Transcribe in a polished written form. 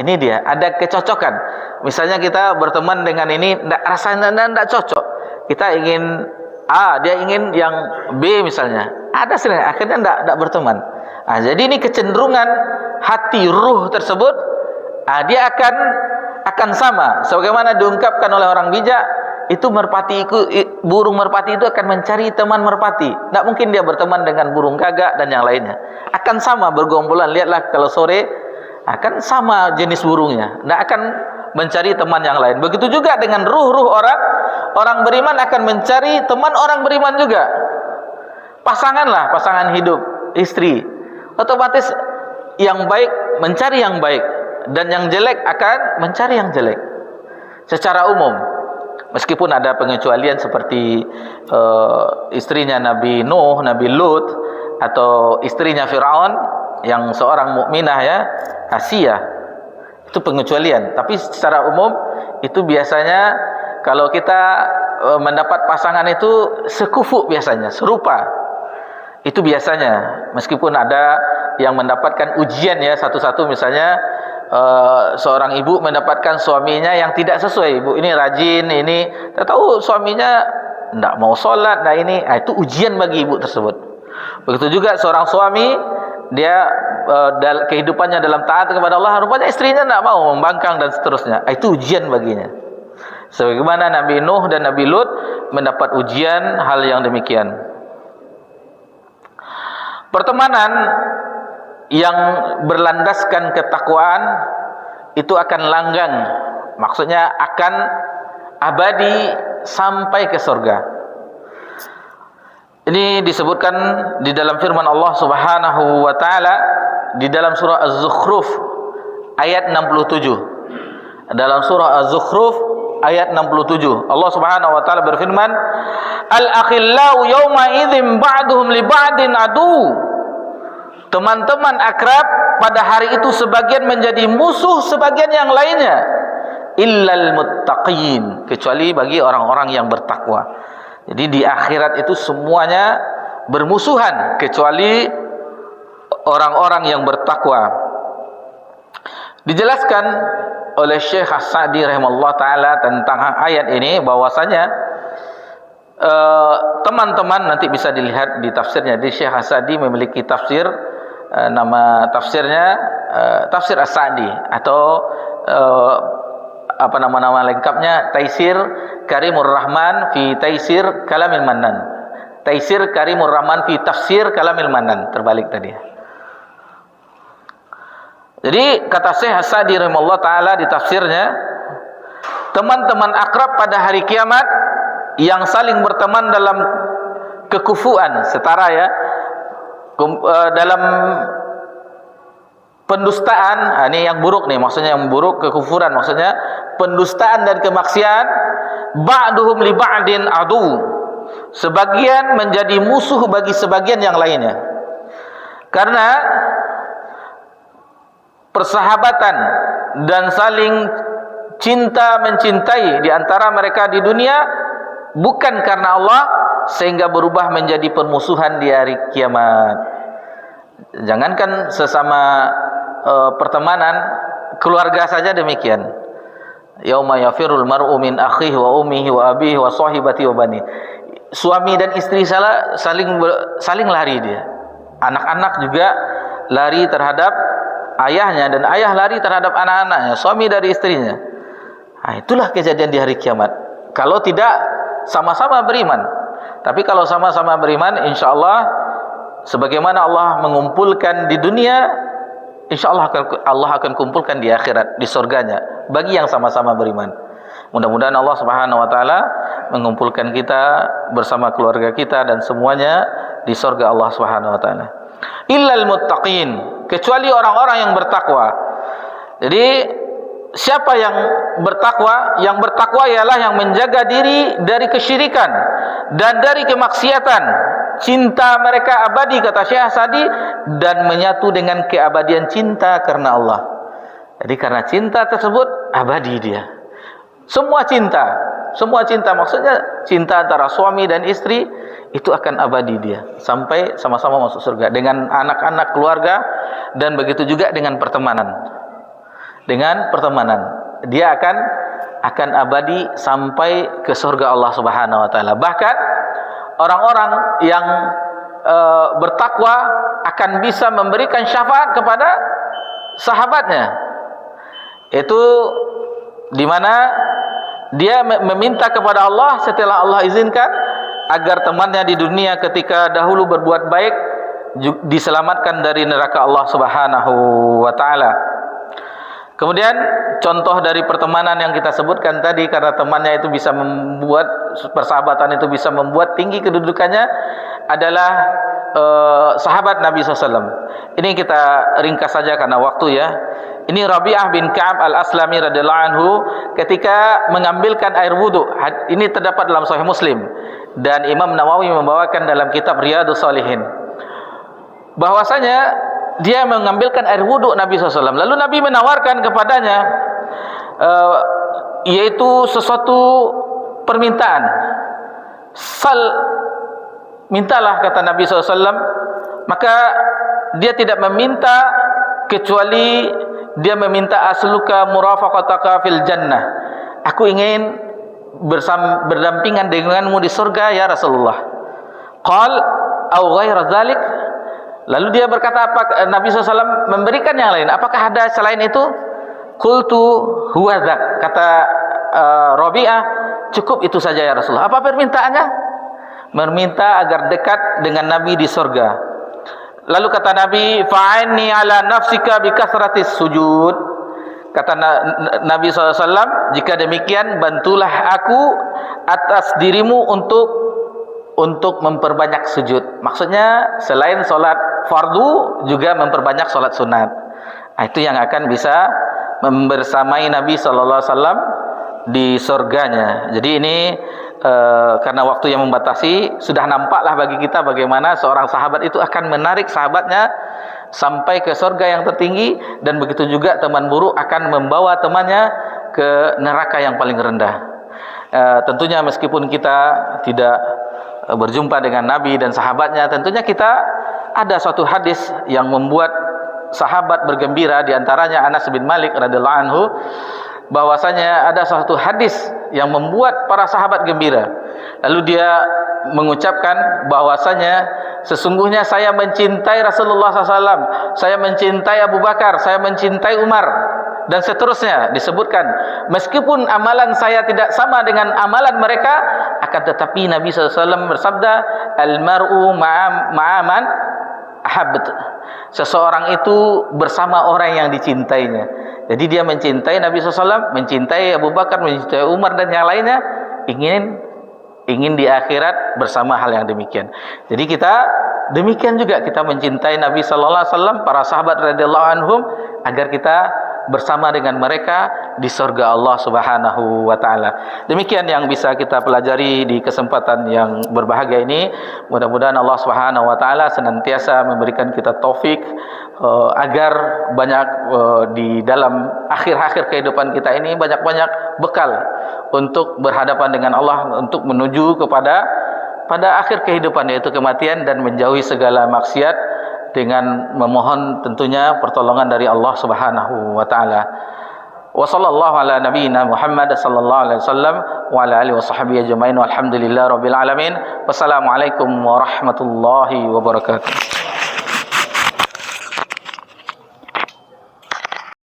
Ini dia, ada kecocokan. Misalnya kita berteman dengan ini, rasanya tidak cocok. Kita ingin A, dia ingin yang B misalnya. Ada sering, akhirnya tidak berteman. Jadi ini kecenderungan hati ruh tersebut, dia akan sama. Sebagaimana diungkapkan oleh orang bijak, itu burung merpati itu akan mencari teman merpati. Tidak mungkin dia berteman dengan burung gagak dan yang lainnya. Akan sama bergombolan. Lihatlah kalau sore, akan sama jenis burungnya. Tidak akan mencari teman yang lain. Begitu juga dengan ruh-ruh orang beriman akan mencari teman orang beriman juga. Pasangan hidup, istri. Otomatis yang baik mencari yang baik, dan yang jelek akan mencari yang jelek. Secara umum, meskipun ada pengecualian seperti istrinya Nabi Nuh, Nabi Lut, atau istrinya Fir'aun yang seorang mukminah ya, Asia. Itu pengecualian, tapi secara umum itu biasanya kalau kita mendapat pasangan itu sekufu, biasanya serupa. Itu biasanya, meskipun ada yang mendapatkan ujian ya, satu-satu. Misalnya seorang ibu mendapatkan suaminya yang tidak sesuai. Ibu ini rajin, ini tahu suaminya tidak mau sholat, itu ujian bagi ibu tersebut. Begitu juga seorang suami, dia kehidupannya dalam taat kepada Allah, rupanya istrinya tidak mau, membangkang dan seterusnya. Itu ujian baginya. Sebagaimana Nabi Nuh dan Nabi Lut mendapat ujian hal yang demikian. Pertemanan yang berlandaskan ketakwaan itu akan langgang, maksudnya akan abadi sampai ke surga. Ini disebutkan di dalam firman Allah Subhanahu wa taala di dalam surah Az-Zukhruf ayat 67. Dalam surah Az-Zukhruf ayat 67, Allah Subhanahu wa taala berfirman, "Al-akhillau yawma idzin ba'duhum li ba'din adu." Teman-teman akrab pada hari itu sebagian menjadi musuh sebagian yang lainnya, illal muttaqin, kecuali bagi orang-orang yang bertakwa. Jadi di akhirat itu semuanya bermusuhan kecuali orang-orang yang bertakwa. Dijelaskan oleh Syekh As-Sa'di rahimahullah ta'ala tentang ayat ini bahwasanya teman-teman nanti bisa dilihat di tafsirnya. Di Syekh As-Sa'di memiliki tafsir, nama tafsirnya Tafsir As-Sa'di, atau nama lengkapnya Taisir Karimur Rahman fi Taisir Kalamil Mannan. Taisir Karimur Rahman fi Tafsir Kalamil Mannan, terbalik tadi. Jadi kata Syekh As-Sa'di rahimahullah taala di tafsirnya, teman-teman akrab pada hari kiamat yang saling berteman dalam kekufuan, setara ya, dalam pendustaan, ini yang buruk nih, maksudnya yang buruk, kekufuran, maksudnya pendustaan dan kemaksiatan. Ba'duhum li ba'din adu, sebagian menjadi musuh bagi sebagian yang lainnya, karena persahabatan dan saling cinta mencintai di antara mereka di dunia bukan karena Allah, sehingga berubah menjadi permusuhan di hari kiamat. Jangankan sesama pertemanan, keluarga saja demikian. Yauma yafirul mar'u min akhihi wa ummihi wa abihi wa sahibati wa bani. Suami dan istri saling lari dia. Anak-anak juga lari terhadap ayahnya, dan ayah lari terhadap anak-anaknya, suami dari istrinya. Itulah kejadian di hari kiamat. Kalau tidak sama-sama beriman. Tapi kalau sama-sama beriman, insyaallah sebagaimana Allah mengumpulkan di dunia, insyaallah Allah akan kumpulkan di akhirat, di surganya, bagi yang sama-sama beriman. Mudah-mudahan Allah Subhanahu wa taala mengumpulkan kita bersama keluarga kita dan semuanya di surga Allah Subhanahu wa taala. Illal muttaqin, kecuali orang-orang yang bertakwa. Jadi siapa yang bertakwa? Yang bertakwa ialah yang menjaga diri dari kesyirikan dan dari kemaksiatan. Cinta mereka abadi, kata Syekh As-Sa'di, dan menyatu dengan keabadian cinta karena Allah. Jadi karena cinta tersebut abadi dia. Semua cinta maksudnya cinta antara suami dan istri itu akan abadi dia sampai sama-sama masuk surga dengan anak-anak, keluarga, dan begitu juga dengan pertemanan. dengan pertemanan. Dia akan abadi sampai ke surga Allah Subhanahu wa taala. Bahkan orang-orang yang bertakwa akan bisa memberikan syafaat kepada sahabatnya. Itu di mana dia meminta kepada Allah setelah Allah izinkan agar temannya di dunia ketika dahulu berbuat baik diselamatkan dari neraka Allah Subhanahu wa taala. Kemudian contoh dari pertemanan yang kita sebutkan tadi, karena temannya itu bisa membuat persahabatan itu bisa membuat tinggi kedudukannya, adalah sahabat Nabi SAW. Ini kita ringkas saja karena waktu ya. Ini Rabi'ah bin Ka'ab al-Aslami radhiyallahu anhu ketika mengambilkan air wudu. Ini terdapat dalam Sahih Muslim dan Imam Nawawi membawakan dalam kitab Riyadhus Shalihin, bahwasanya dia mengambilkan air wudu Nabi SAW. Lalu Nabi menawarkan kepadanya yaitu sesuatu permintaan. Mintalah, kata Nabi SAW. Maka dia tidak meminta kecuali dia meminta asluka murafaqataka fil jannah. Aku ingin berdampingan denganmu di surga ya Rasulullah. Qal au ghaira dzalik. Lalu dia berkata, apa Nabi SAW memberikan yang lain? Apakah ada selain itu? Qultu huwa dzak. Kata Rabi'ah, cukup itu saja ya Rasulullah. Apa permintaannya? Meminta agar dekat dengan Nabi di surga. Lalu kata Nabi, fa'inni ala nafsika bi kasratis sujud. Kata Nabi SAW, jika demikian bantulah aku atas dirimu untuk memperbanyak sujud. Maksudnya selain solat fardu juga memperbanyak solat sunat. Itu yang akan bisa membersamai Nabi SAW di surganya. Jadi ini karena waktu yang membatasi, sudah nampaklah bagi kita bagaimana seorang sahabat itu akan menarik sahabatnya sampai ke surga yang tertinggi, dan begitu juga teman buruk akan membawa temannya ke neraka yang paling rendah. Tentunya meskipun kita tidak berjumpa dengan Nabi dan sahabatnya, tentunya kita ada suatu hadis yang membuat sahabat bergembira, di antaranya Anas bin Malik radhiyallahu anhu, bahwasanya ada suatu hadis yang membuat para sahabat gembira. Lalu dia mengucapkan bahwasanya sesungguhnya saya mencintai Rasulullah SAW, saya mencintai Abu Bakar, saya mencintai Umar, dan seterusnya disebutkan. Meskipun amalan saya tidak sama dengan amalan mereka, akan tetapi Nabi SAW bersabda, al-mar'u ma'aman ahabbat. Seseorang itu bersama orang yang dicintainya. Jadi dia mencintai Nabi SAW, mencintai Abu Bakar, mencintai Umar dan yang lainnya, ingin di akhirat bersama hal yang demikian. Jadi kita demikian juga, kita mencintai Nabi SAW, para sahabat radhiyallahu anhum, agar kita bersama dengan mereka di surga Allah Subhanahu wa taala. Demikian yang bisa kita pelajari di kesempatan yang berbahagia ini. Mudah-mudahan Allah Subhanahu wa taala senantiasa memberikan kita taufik agar banyak di dalam akhir-akhir kehidupan kita ini banyak-banyak bekal untuk berhadapan dengan Allah, untuk menuju pada akhir kehidupan, yaitu kematian, dan menjauhi segala maksiat dengan memohon tentunya pertolongan dari Allah Subhanahu wa taala. Wa sallallahu ala nabiyyina Muhammad sallallahu alaihi wasallam wa ala alihi washabbihi ajmain walhamdulillahirabbil alamin. Wassalamualaikum warahmatullahi wabarakatuh.